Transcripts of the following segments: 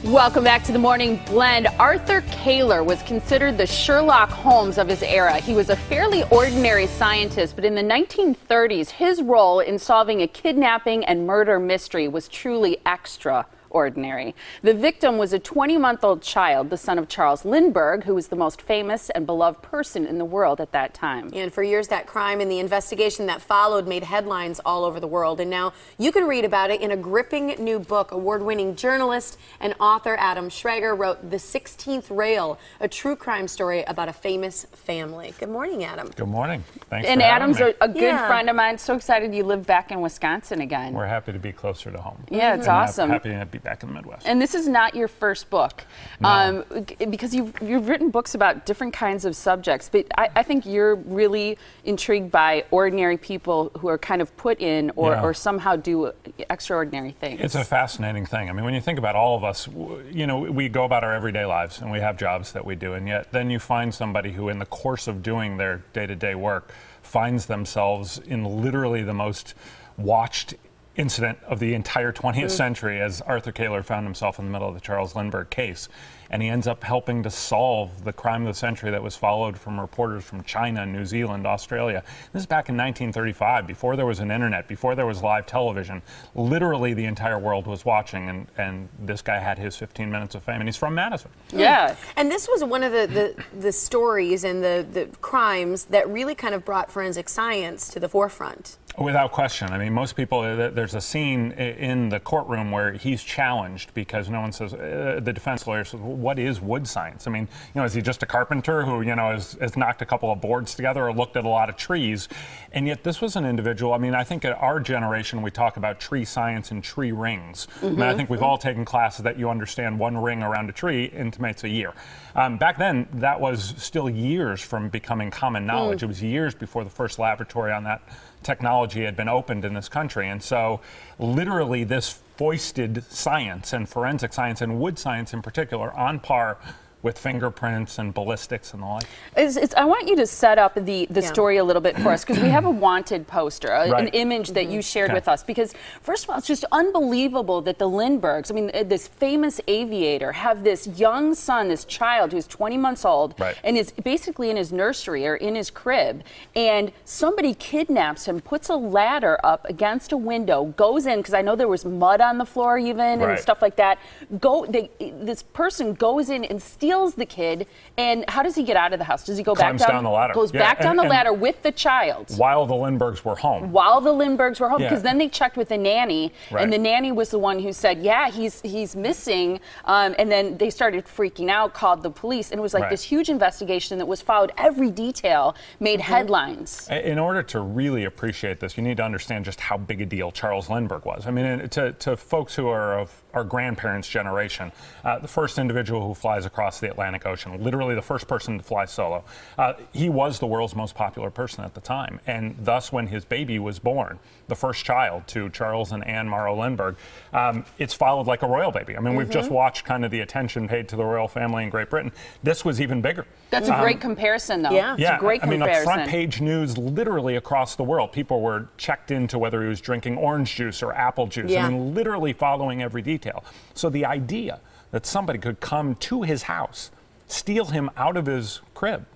Welcome back to the Morning Blend. Arthur Koehler was considered the Sherlock Holmes of his era. He was a fairly ordinary scientist, but in the 1930s, his role in solving a kidnapping and murder mystery was truly extraordinary. The victim was a 20-month-old child, the son of Charles Lindbergh, who was the most famous and beloved person in the world at that time. And for years, that crime and the investigation that followed made headlines all over the world. And now you can read about it in a gripping new book. Award-winning journalist and author Adam Schrager wrote The 16th Rail, a true crime story about a famous family. Good morning, Adam. Good morning. Thanks and for Adam's having me. a good friend of mine. So excited you live back in Wisconsin again. We're happy to be closer to home. Yeah, it's awesome. Happy to be back in the Midwest. And this is not your first book, No. Because you've written books about different kinds of subjects, but I think you're really intrigued by ordinary people who are kind of put in or somehow do extraordinary things. It's a fascinating thing. I mean, when you think about all of us, you know, we go about our everyday lives and we have jobs that we do, and yet then you find somebody who in the course of doing their day-to-day work finds themselves in literally the most watched incident of the entire 20th century, as Arthur Koehler found himself in the middle of the Charles Lindbergh case. And he ends up helping to solve the crime of the century that was followed from reporters from China, New Zealand, Australia. This is back in 1935, before there was an internet, before there was live television. Literally the entire world was watching, and this guy had his 15 minutes of fame, and he's from Madison. Yeah. And this was one of the stories and the crimes that really kind of brought forensic science to the forefront. Without question. I mean, most people, there's a scene in the courtroom where he's challenged because no one says, the defense lawyer says, well, what is wood science? I mean, you know, is he just a carpenter who, you know, has knocked a couple of boards together or looked at a lot of trees? And yet this was an individual. I mean, I think at our generation, we talk about tree science and tree rings. I mean, I think we've all taken classes that you understand one ring around a tree intimates a year. Back then, that was still years from becoming common knowledge. It was years before the first laboratory on that technology had been opened in this country. And so literally this foisted science and forensic science and wood science in particular on par with fingerprints and ballistics and the like. I want you to set up the story a little bit for us, because we have a wanted poster, an image that you shared with us. Because first of all, it's just unbelievable that the Lindberghs, I mean, this famous aviator, have this young son, this child who's 20 months old, and is basically in his nursery or in his crib, and somebody kidnaps him, puts a ladder up against a window, goes in, because I know there was mud on the floor even and stuff like that. This person goes in and steals the kid, and how does he get out of the house? Does he go back down the ladder? Goes back down the ladder with the child. While the Lindberghs were home. While the Lindberghs were home, because then they checked with the nanny, and the nanny was the one who said, yeah, he's missing, and then they started freaking out, called the police, and it was like this huge investigation that was followed. Every detail made headlines. In order to really appreciate this, you need to understand just how big a deal Charles Lindbergh was. I mean, to folks who are of our grandparents' generation, the first individual who flies across the Atlantic Ocean, literally the first person to fly solo. He was the world's most popular person at the time, and thus when his baby was born, the first child to Charles and Anne Morrow Lindbergh, it's followed like a royal baby. I mean, we've just watched kind of the attention paid to the royal family in Great Britain. This was even bigger. That's a great comparison, though. Yeah, it's a great comparison. I mean, front page news literally across the world. People were checked into whether he was drinking orange juice or apple juice. I mean, literally following every detail. So the idea that somebody could come to his house, steal him out of his crib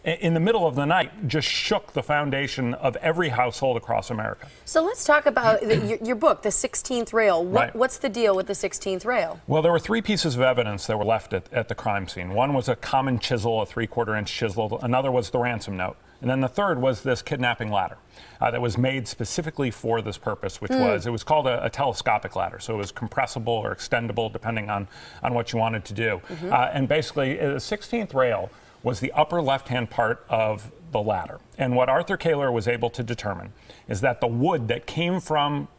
in the middle of the night, just shook the foundation of every household across America. So let's talk about your book, The 16th Rail. What's the deal with the 16th Rail? Well, there were three pieces of evidence that were left at the crime scene. One was a common chisel, a 3/4-inch chisel. Another was the ransom note. And then the third was this kidnapping ladder that was made specifically for this purpose, which it was called a telescopic ladder. So it was compressible or extendable depending on what you wanted to do. And basically, the 16th rail was the upper left-hand part of the ladder. And what Arthur Koehler was able to determine is that the wood that came from,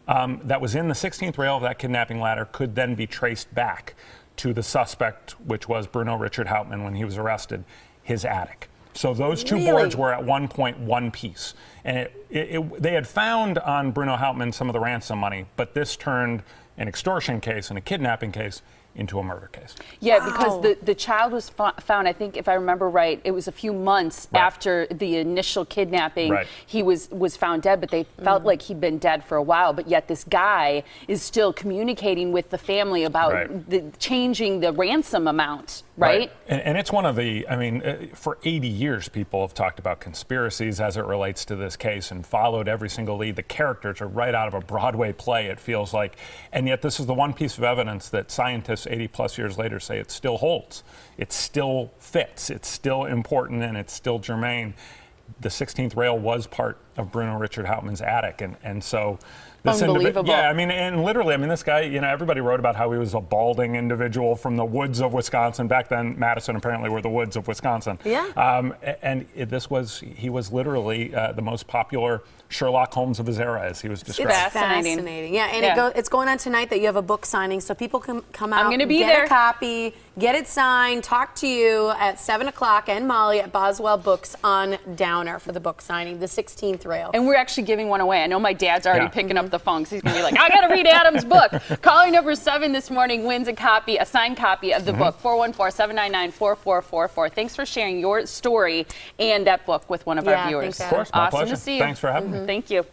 that was in the 16th rail of that kidnapping ladder could then be traced back to the suspect, which was Bruno Richard Hauptmann when he was arrested, his attic. So those two boards were at one point one piece. And they had found on Bruno Hauptmann some of the ransom money, but this turned an extortion case and a kidnapping case into a murder case. Yeah, because the child was found, I think, if I remember right, it was a few months after the initial kidnapping. He was found dead, but they felt like he'd been dead for a while. But yet this guy is still communicating with the family about changing the ransom amount, right? And it's one of the, I mean, for 80 years, people have talked about conspiracies as it relates to this case and followed every single lead. The characters are right out of a Broadway play, it feels like. And yet this is the one piece of evidence that scientists 80 plus years later say it still holds. It still fits. It's still important and it's still germane. The 16th Rail was part of Bruno Richard Hauptmann's attic. And so this unbelievable. Yeah, I mean, and literally, I mean, this guy, you know, everybody wrote about how he was a balding individual from the woods of Wisconsin. Back then, Madison apparently were the woods of Wisconsin. He was literally the most popular Sherlock Holmes of his era, as he was described. It's fascinating. Yeah, and it's going on tonight that you have a book signing, so people can come out, I'm gonna be get there. a copy, get it signed, talk to you at 7 o'clock, and Molly at Boswell Books on Downer for the book signing, The 16th Rail. And we're actually giving one away. I know my dad's already picking up the phone because he's going to be like, I got to read Adam's book. Caller number 7 this morning wins a signed copy of the book, 414-799-4444. Thanks for sharing your story and that book with one of our viewers. Thanks, of course, my awesome pleasure. to see you. Thanks for having me. Thank you.